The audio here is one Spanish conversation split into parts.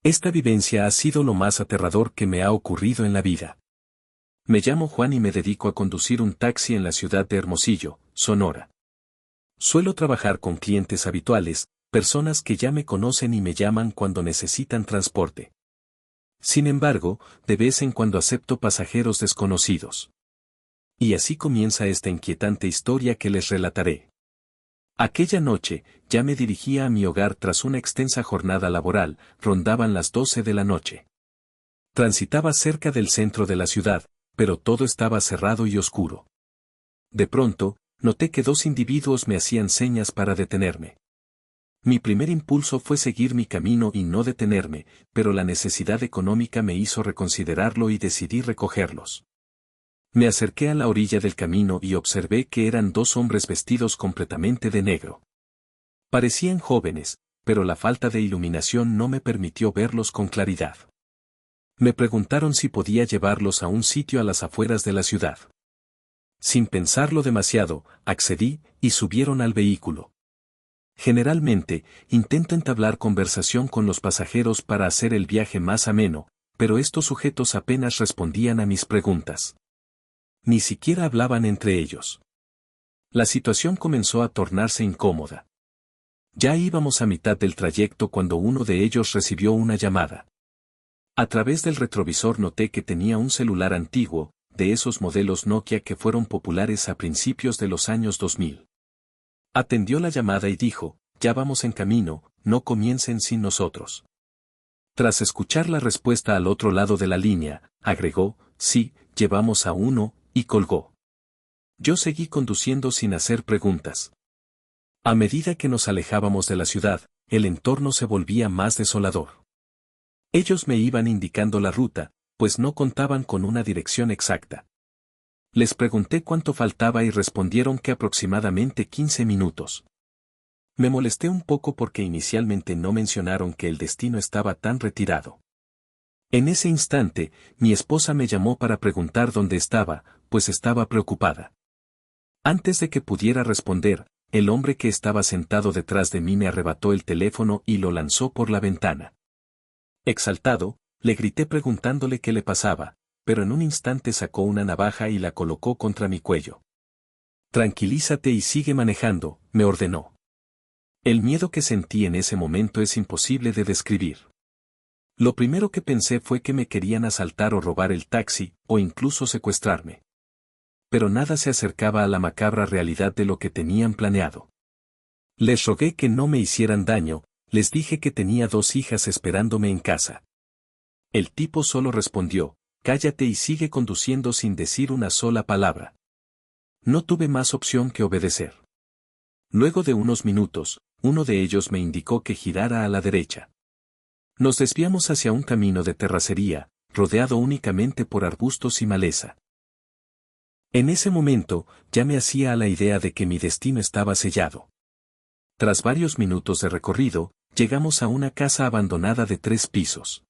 Esta vivencia ha sido lo más aterrador que me ha ocurrido en la vida. Me llamo Juan y me dedico a conducir un taxi en la ciudad de Hermosillo, Sonora. Suelo trabajar con clientes habituales, personas que ya me conocen y me llaman cuando necesitan transporte. Sin embargo, de vez en cuando acepto pasajeros desconocidos. Y así comienza esta inquietante historia que les relataré. Aquella noche, ya me dirigía a mi hogar tras una extensa jornada laboral, rondaban las 12 de la noche. Transitaba cerca del centro de la ciudad, pero todo estaba cerrado y oscuro. De pronto, noté que dos individuos me hacían señas para detenerme. Mi primer impulso fue seguir mi camino y no detenerme, pero la necesidad económica me hizo reconsiderarlo y decidí recogerlos. Me acerqué a la orilla del camino y observé que eran dos hombres vestidos completamente de negro. Parecían jóvenes, pero la falta de iluminación no me permitió verlos con claridad. Me preguntaron si podía llevarlos a un sitio a las afueras de la ciudad. Sin pensarlo demasiado, accedí, y subieron al vehículo. Generalmente, intento entablar conversación con los pasajeros para hacer el viaje más ameno, pero estos sujetos apenas respondían a mis preguntas. Ni siquiera hablaban entre ellos. La situación comenzó a tornarse incómoda. Ya íbamos a mitad del trayecto cuando uno de ellos recibió una llamada. A través del retrovisor noté que tenía un celular antiguo, de esos modelos Nokia que fueron populares a principios de los años 2000. Atendió la llamada y dijo, «Ya vamos en camino, no comiencen sin nosotros». Tras escuchar la respuesta al otro lado de la línea, agregó, «Sí, llevamos a uno», y colgó. Yo seguí conduciendo sin hacer preguntas. A medida que nos alejábamos de la ciudad, el entorno se volvía más desolador. Ellos me iban indicando la ruta, pues no contaban con una dirección exacta. Les pregunté cuánto faltaba y respondieron que aproximadamente 15 minutos. Me molesté un poco porque inicialmente no mencionaron que el destino estaba tan retirado. En ese instante, mi esposa me llamó para preguntar dónde estaba, pues estaba preocupada. Antes de que pudiera responder, el hombre que estaba sentado detrás de mí me arrebató el teléfono y lo lanzó por la ventana. Exaltado, le grité preguntándole qué le pasaba, pero en un instante sacó una navaja y la colocó contra mi cuello. «Tranquilízate y sigue manejando», me ordenó. El miedo que sentí en ese momento es imposible de describir. Lo primero que pensé fue que me querían asaltar o robar el taxi, o incluso secuestrarme. Pero nada se acercaba a la macabra realidad de lo que tenían planeado. Les rogué que no me hicieran daño, les dije que tenía 2 hijas esperándome en casa. El tipo solo respondió, «Cállate y sigue conduciendo» sin decir una sola palabra. No tuve más opción que obedecer. Luego de unos minutos, uno de ellos me indicó que girara a la derecha. Nos desviamos hacia un camino de terracería, rodeado únicamente por arbustos y maleza. En ese momento, ya me hacía a la idea de que mi destino estaba sellado. Tras varios minutos de recorrido, llegamos a una casa abandonada de 3 pisos.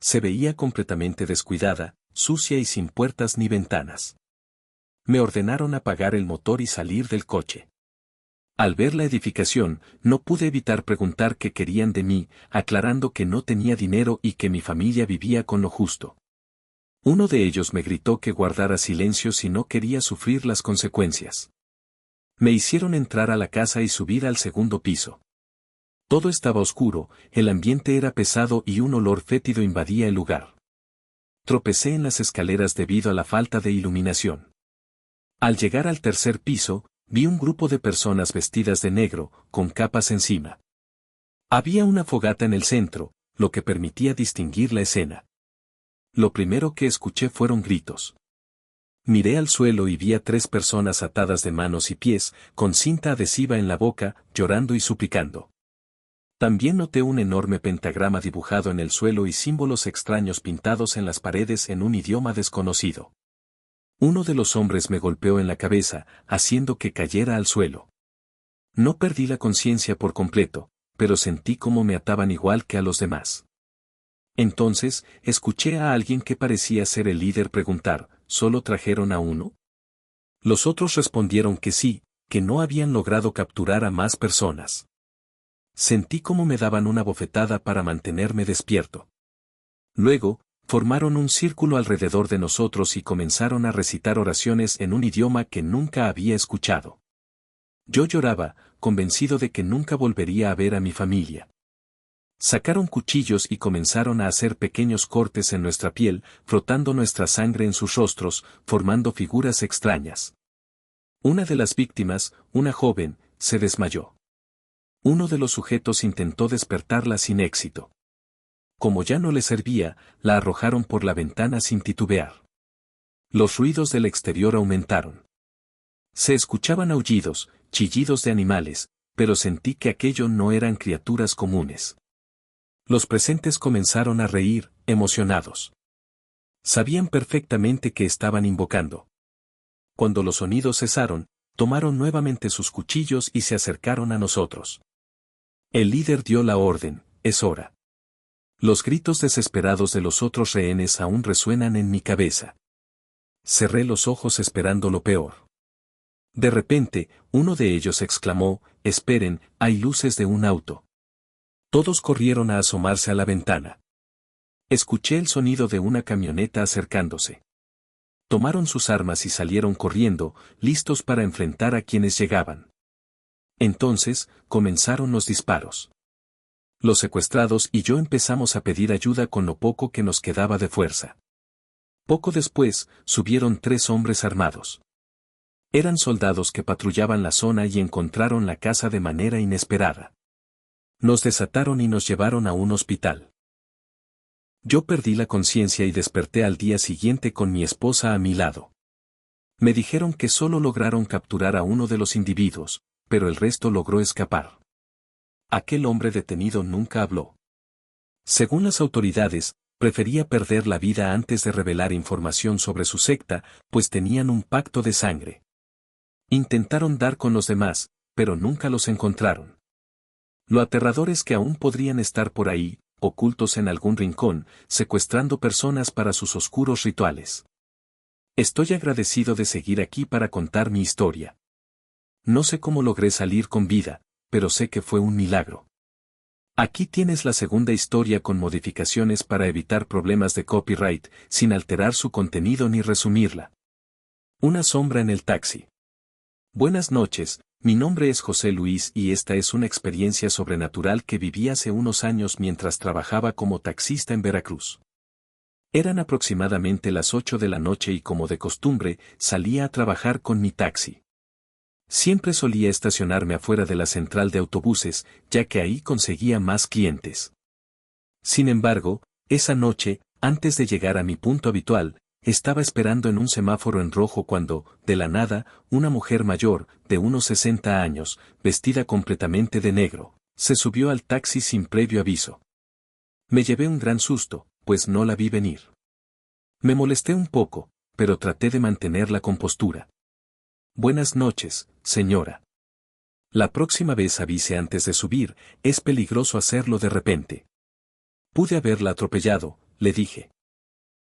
Se veía completamente descuidada, sucia y sin puertas ni ventanas. Me ordenaron apagar el motor y salir del coche. Al ver la edificación, no pude evitar preguntar qué querían de mí, aclarando que no tenía dinero y que mi familia vivía con lo justo. Uno de ellos me gritó que guardara silencio si no quería sufrir las consecuencias. Me hicieron entrar a la casa y subir al 2º piso. Todo estaba oscuro, el ambiente era pesado y un olor fétido invadía el lugar. Tropecé en las escaleras debido a la falta de iluminación. Al llegar al 3er piso, vi un grupo de personas vestidas de negro, con capas encima. Había una fogata en el centro, lo que permitía distinguir la escena. Lo primero que escuché fueron gritos. Miré al suelo y vi a 3 personas atadas de manos y pies, con cinta adhesiva en la boca, llorando y suplicando. También noté un enorme pentagrama dibujado en el suelo y símbolos extraños pintados en las paredes en un idioma desconocido. Uno de los hombres me golpeó en la cabeza, haciendo que cayera al suelo. No perdí la conciencia por completo, pero sentí como me ataban igual que a los demás. Entonces, escuché a alguien que parecía ser el líder preguntar, ¿solo trajeron a uno? Los otros respondieron que sí, que no habían logrado capturar a más personas. Sentí como me daban una bofetada para mantenerme despierto. Luego, formaron un círculo alrededor de nosotros y comenzaron a recitar oraciones en un idioma que nunca había escuchado. Yo lloraba, convencido de que nunca volvería a ver a mi familia. Sacaron cuchillos y comenzaron a hacer pequeños cortes en nuestra piel, frotando nuestra sangre en sus rostros, formando figuras extrañas. Una de las víctimas, una joven, se desmayó. Uno de los sujetos intentó despertarla sin éxito. Como ya no le servía, la arrojaron por la ventana sin titubear. Los ruidos del exterior aumentaron. Se escuchaban aullidos, chillidos de animales, pero sentí que aquello no eran criaturas comunes. Los presentes comenzaron a reír, emocionados. Sabían perfectamente que estaban invocando. Cuando los sonidos cesaron, tomaron nuevamente sus cuchillos y se acercaron a nosotros. El líder dio la orden: es hora. Los gritos desesperados de los otros rehenes aún resuenan en mi cabeza. Cerré los ojos esperando lo peor. De repente, uno de ellos exclamó: esperen, hay luces de un auto. Todos corrieron a asomarse a la ventana. Escuché el sonido de una camioneta acercándose. Tomaron sus armas y salieron corriendo, listos para enfrentar a quienes llegaban. Entonces, comenzaron los disparos. Los secuestrados y yo empezamos a pedir ayuda con lo poco que nos quedaba de fuerza. Poco después, subieron 3 hombres armados. Eran soldados que patrullaban la zona y encontraron la casa de manera inesperada. Nos desataron y nos llevaron a un hospital. Yo perdí la conciencia y desperté al día siguiente con mi esposa a mi lado. Me dijeron que solo lograron capturar a uno de los individuos, pero el resto logró escapar. Aquel hombre detenido nunca habló. Según las autoridades, prefería perder la vida antes de revelar información sobre su secta, pues tenían un pacto de sangre. Intentaron dar con los demás, pero nunca los encontraron. Lo aterrador es que aún podrían estar por ahí, ocultos en algún rincón, secuestrando personas para sus oscuros rituales. Estoy agradecido de seguir aquí para contar mi historia. No sé cómo logré salir con vida, pero sé que fue un milagro. Aquí tienes la segunda historia con modificaciones para evitar problemas de copyright, sin alterar su contenido ni resumirla. Una sombra en el taxi. Buenas noches, mi nombre es José Luis y esta es una experiencia sobrenatural que viví hace unos años mientras trabajaba como taxista en Veracruz. Eran aproximadamente las 8 de la noche y como de costumbre, salía a trabajar con mi taxi. Siempre solía estacionarme afuera de la central de autobuses, ya que ahí conseguía más clientes. Sin embargo, esa noche, antes de llegar a mi punto habitual, estaba esperando en un semáforo en rojo cuando, de la nada, una mujer mayor, de unos 60 años, vestida completamente de negro, se subió al taxi sin previo aviso. Me llevé un gran susto, pues no la vi venir. Me molesté un poco, pero traté de mantener la compostura. Buenas noches, señora. La próxima vez avise antes de subir, es peligroso hacerlo de repente. Pude haberla atropellado, le dije.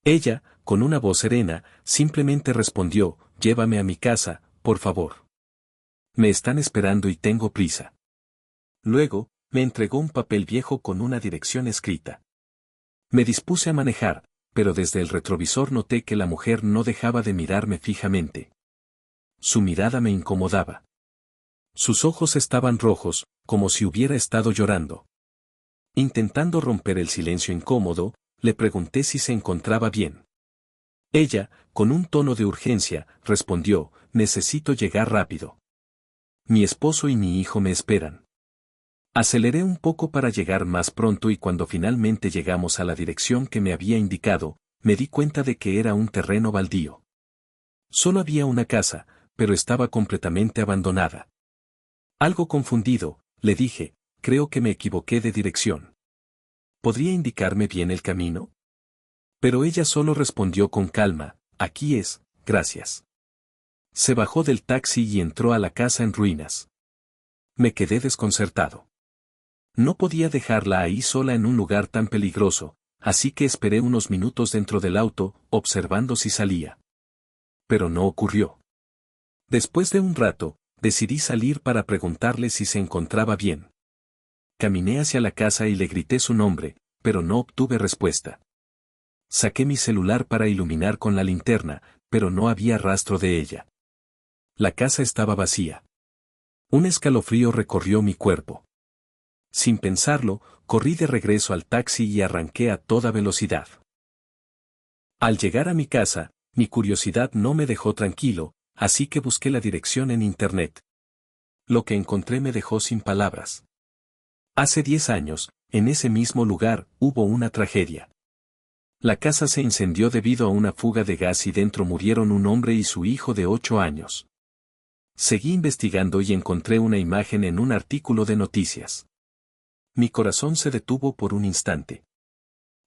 Ella, con una voz serena, simplemente respondió: llévame a mi casa, por favor. Me están esperando y tengo prisa. Luego, me entregó un papel viejo con una dirección escrita. Me dispuse a manejar, pero desde el retrovisor noté que la mujer no dejaba de mirarme fijamente. Su mirada me incomodaba. Sus ojos estaban rojos, como si hubiera estado llorando. Intentando romper el silencio incómodo, le pregunté si se encontraba bien. Ella, con un tono de urgencia, respondió: necesito llegar rápido. Mi esposo y mi hijo me esperan. Aceleré un poco para llegar más pronto y cuando finalmente llegamos a la dirección que me había indicado, me di cuenta de que era un terreno baldío. Solo había una casa, pero estaba completamente abandonada. Algo confundido, le dije: creo que me equivoqué de dirección. ¿Podría indicarme bien el camino? Pero ella solo respondió con calma: aquí es, gracias. Se bajó del taxi y entró a la casa en ruinas. Me quedé desconcertado. No podía dejarla ahí sola en un lugar tan peligroso, así que esperé unos minutos dentro del auto, observando si salía. Pero no ocurrió. Después de un rato, decidí salir para preguntarle si se encontraba bien. Caminé hacia la casa y le grité su nombre, pero no obtuve respuesta. Saqué mi celular para iluminar con la linterna, pero no había rastro de ella. La casa estaba vacía. Un escalofrío recorrió mi cuerpo. Sin pensarlo, corrí de regreso al taxi y arranqué a toda velocidad. Al llegar a mi casa, mi curiosidad no me dejó tranquilo, así que busqué la dirección en internet. Lo que encontré me dejó sin palabras. Hace 10 años, en ese mismo lugar, hubo una tragedia. La casa se incendió debido a una fuga de gas y dentro murieron un hombre y su hijo de 8 años. Seguí investigando y encontré una imagen en un artículo de noticias. Mi corazón se detuvo por un instante.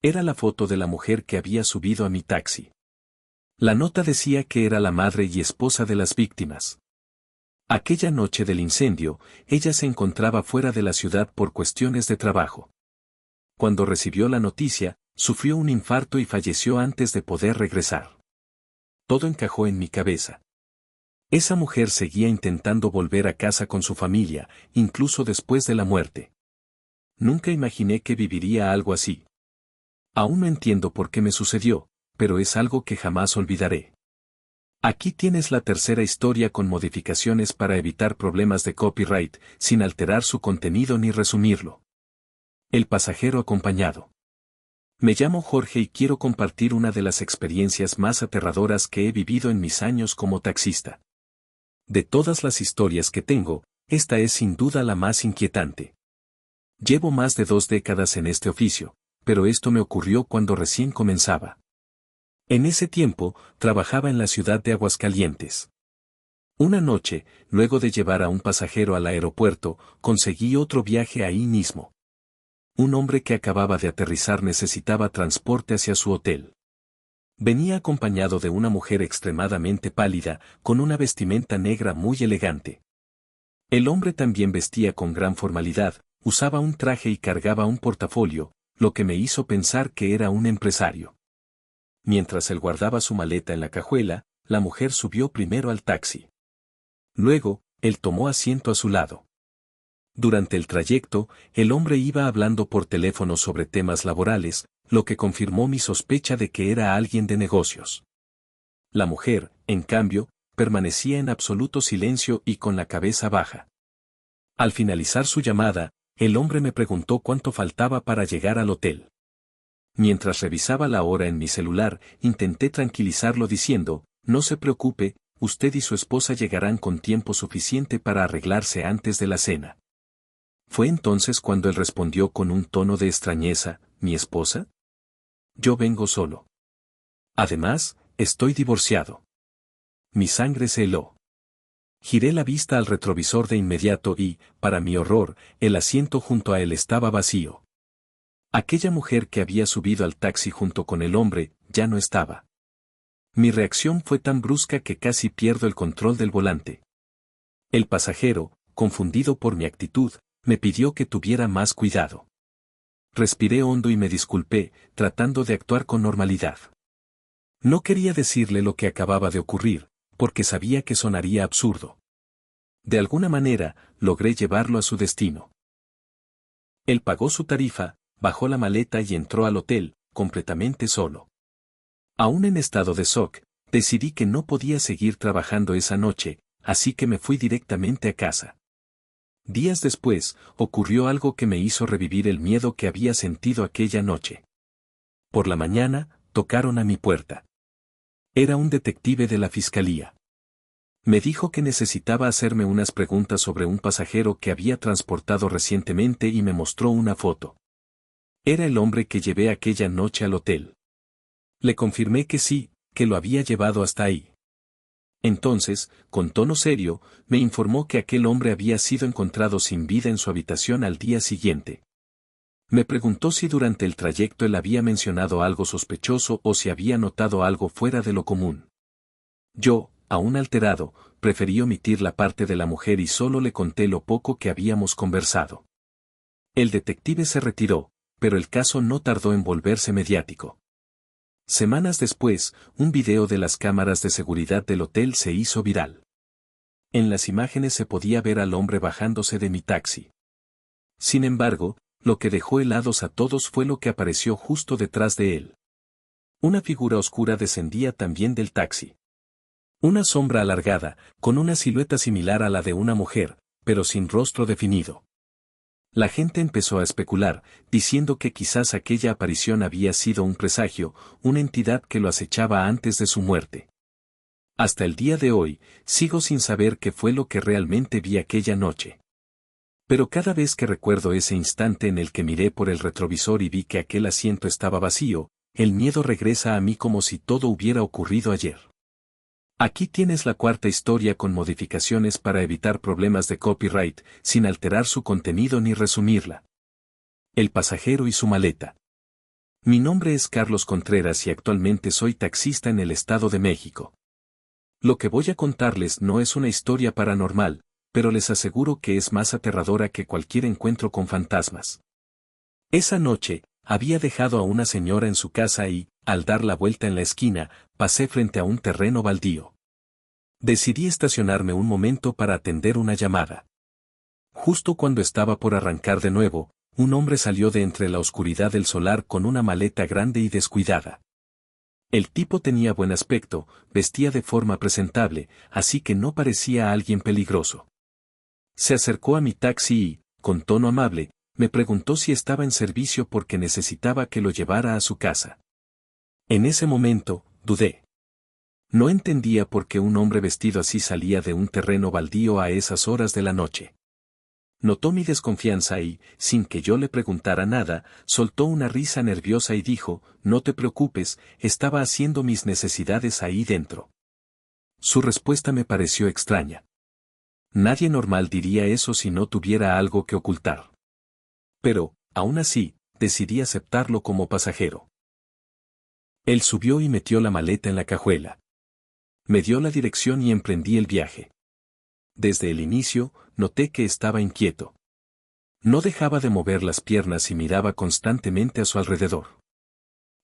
Era la foto de la mujer que había subido a mi taxi. La nota decía que era la madre y esposa de las víctimas. Aquella noche del incendio, ella se encontraba fuera de la ciudad por cuestiones de trabajo. Cuando recibió la noticia, sufrió un infarto y falleció antes de poder regresar. Todo encajó en mi cabeza. Esa mujer seguía intentando volver a casa con su familia, incluso después de la muerte. Nunca imaginé que viviría algo así. Aún no entiendo por qué me sucedió, pero es algo que jamás olvidaré. Aquí tienes la tercera historia con modificaciones para evitar problemas de copyright, sin alterar su contenido ni resumirlo. El pasajero acompañado. Me llamo Jorge y quiero compartir una de las experiencias más aterradoras que he vivido en mis años como taxista. De todas las historias que tengo, esta es sin duda la más inquietante. Llevo más de 2 décadas en este oficio, pero esto me ocurrió cuando recién comenzaba. En ese tiempo, trabajaba en la ciudad de Aguascalientes. Una noche, luego de llevar a un pasajero al aeropuerto, conseguí otro viaje ahí mismo. Un hombre que acababa de aterrizar necesitaba transporte hacia su hotel. Venía acompañado de una mujer extremadamente pálida, con una vestimenta negra muy elegante. El hombre también vestía con gran formalidad, usaba un traje y cargaba un portafolio, lo que me hizo pensar que era un empresario. Mientras él guardaba su maleta en la cajuela, la mujer subió primero al taxi. Luego, él tomó asiento a su lado. Durante el trayecto, el hombre iba hablando por teléfono sobre temas laborales, lo que confirmó mi sospecha de que era alguien de negocios. La mujer, en cambio, permanecía en absoluto silencio y con la cabeza baja. Al finalizar su llamada, el hombre me preguntó cuánto faltaba para llegar al hotel. Mientras revisaba la hora en mi celular, intenté tranquilizarlo diciendo, no se preocupe, usted y su esposa llegarán con tiempo suficiente para arreglarse antes de la cena. Fue entonces cuando él respondió con un tono de extrañeza, ¿mi esposa? Yo vengo solo. Además, estoy divorciado. Mi sangre se heló. Giré la vista al retrovisor de inmediato y, para mi horror, el asiento junto a él estaba vacío. Aquella mujer que había subido al taxi junto con el hombre, ya no estaba. Mi reacción fue tan brusca que casi pierdo el control del volante. El pasajero, confundido por mi actitud, me pidió que tuviera más cuidado. Respiré hondo y me disculpé, tratando de actuar con normalidad. No quería decirle lo que acababa de ocurrir, porque sabía que sonaría absurdo. De alguna manera, logré llevarlo a su destino. Él pagó su tarifa, bajó la maleta y entró al hotel, completamente solo. Aún en estado de shock, decidí que no podía seguir trabajando esa noche, así que me fui directamente a casa. Días después, ocurrió algo que me hizo revivir el miedo que había sentido aquella noche. Por la mañana, tocaron a mi puerta. Era un detective de la fiscalía. Me dijo que necesitaba hacerme unas preguntas sobre un pasajero que había transportado recientemente y me mostró una foto. Era el hombre que llevé aquella noche al hotel. Le confirmé que sí, que lo había llevado hasta ahí. Entonces, con tono serio, me informó que aquel hombre había sido encontrado sin vida en su habitación al día siguiente. Me preguntó si durante el trayecto él había mencionado algo sospechoso o si había notado algo fuera de lo común. Yo, aún alterado, preferí omitir la parte de la mujer y solo le conté lo poco que habíamos conversado. El detective se retiró, pero el caso no tardó en volverse mediático. Semanas después, un video de las cámaras de seguridad del hotel se hizo viral. En las imágenes se podía ver al hombre bajándose de mi taxi. Sin embargo, lo que dejó helados a todos fue lo que apareció justo detrás de él. Una figura oscura descendía también del taxi. Una sombra alargada, con una silueta similar a la de una mujer, pero sin rostro definido. La gente empezó a especular, diciendo que quizás aquella aparición había sido un presagio, una entidad que lo acechaba antes de su muerte. Hasta el día de hoy, sigo sin saber qué fue lo que realmente vi aquella noche. Pero cada vez que recuerdo ese instante en el que miré por el retrovisor y vi que aquel asiento estaba vacío, el miedo regresa a mí como si todo hubiera ocurrido ayer. Aquí tienes la cuarta historia con modificaciones para evitar problemas de copyright, sin alterar su contenido ni resumirla. El pasajero y su maleta. Mi nombre es Carlos Contreras y actualmente soy taxista en el Estado de México. Lo que voy a contarles no es una historia paranormal, pero les aseguro que es más aterradora que cualquier encuentro con fantasmas. Esa noche, había dejado a una señora en su casa y, al dar la vuelta en la esquina, pasé frente a un terreno baldío. Decidí estacionarme un momento para atender una llamada. Justo cuando estaba por arrancar de nuevo, un hombre salió de entre la oscuridad del solar con una maleta grande y descuidada. El tipo tenía buen aspecto, vestía de forma presentable, así que no parecía alguien peligroso. Se acercó a mi taxi y, con tono amable, me preguntó si estaba en servicio porque necesitaba que lo llevara a su casa. En ese momento, dudé. No entendía por qué un hombre vestido así salía de un terreno baldío a esas horas de la noche. Notó mi desconfianza y, sin que yo le preguntara nada, soltó una risa nerviosa y dijo, «No te preocupes, estaba haciendo mis necesidades ahí dentro». Su respuesta me pareció extraña. Nadie normal diría eso si no tuviera algo que ocultar. Pero, aún así, decidí aceptarlo como pasajero. Él subió y metió la maleta en la cajuela. Me dio la dirección y emprendí el viaje. Desde el inicio, noté que estaba inquieto. No dejaba de mover las piernas y miraba constantemente a su alrededor.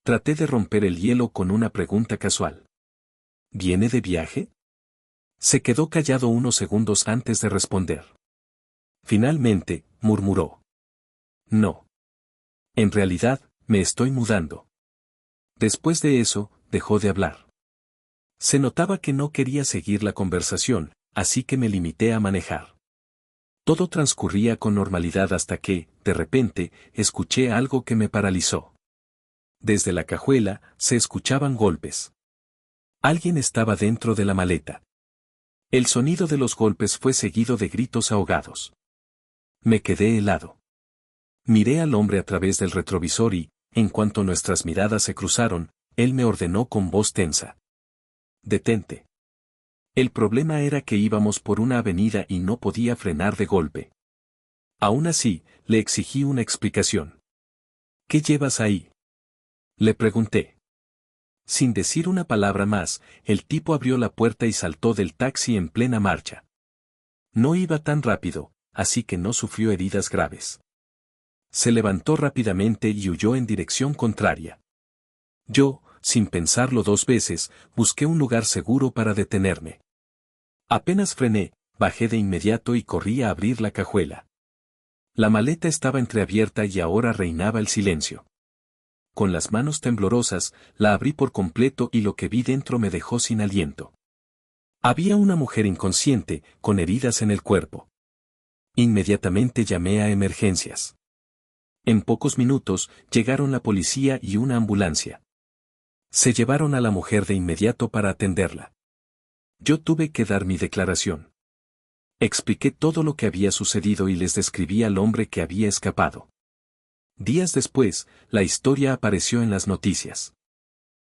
Traté de romper el hielo con una pregunta casual. ¿Viene de viaje? Se quedó callado unos segundos antes de responder. Finalmente, murmuró. No. En realidad, me estoy mudando. Después de eso, dejó de hablar. Se notaba que no quería seguir la conversación, así que me limité a manejar. Todo transcurría con normalidad hasta que, de repente, escuché algo que me paralizó. Desde la cajuela, se escuchaban golpes. Alguien estaba dentro de la maleta. El sonido de los golpes fue seguido de gritos ahogados. Me quedé helado. Miré al hombre a través del retrovisor y, en cuanto nuestras miradas se cruzaron, él me ordenó con voz tensa. «Detente». El problema era que íbamos por una avenida y no podía frenar de golpe. Aún así, le exigí una explicación. «¿Qué llevas ahí?», le pregunté. Sin decir una palabra más, el tipo abrió la puerta y saltó del taxi en plena marcha. No iba tan rápido, así que no sufrió heridas graves. Se levantó rápidamente y huyó en dirección contraria. Yo, sin pensarlo dos veces, busqué un lugar seguro para detenerme. Apenas frené, bajé de inmediato y corrí a abrir la cajuela. La maleta estaba entreabierta y ahora reinaba el silencio. Con las manos temblorosas, la abrí por completo y lo que vi dentro me dejó sin aliento. Había una mujer inconsciente, con heridas en el cuerpo. Inmediatamente llamé a emergencias. En pocos minutos, llegaron la policía y una ambulancia. Se llevaron a la mujer de inmediato para atenderla. Yo tuve que dar mi declaración. Expliqué todo lo que había sucedido y les describí al hombre que había escapado. Días después, la historia apareció en las noticias.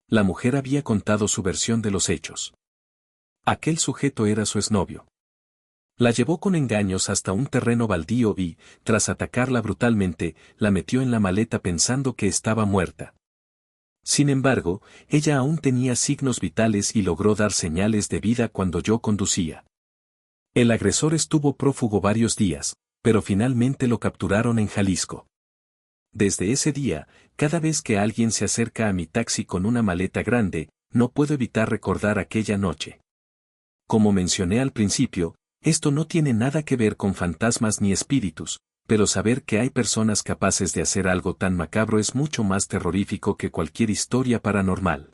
La mujer había contado su versión de los hechos. Aquel sujeto era su exnovio. La llevó con engaños hasta un terreno baldío y, tras atacarla brutalmente, la metió en la maleta pensando que estaba muerta. Sin embargo, ella aún tenía signos vitales y logró dar señales de vida cuando yo conducía. El agresor estuvo prófugo varios días, pero finalmente lo capturaron en Jalisco. Desde ese día, cada vez que alguien se acerca a mi taxi con una maleta grande, no puedo evitar recordar aquella noche. Como mencioné al principio, esto no tiene nada que ver con fantasmas ni espíritus, pero saber que hay personas capaces de hacer algo tan macabro es mucho más terrorífico que cualquier historia paranormal.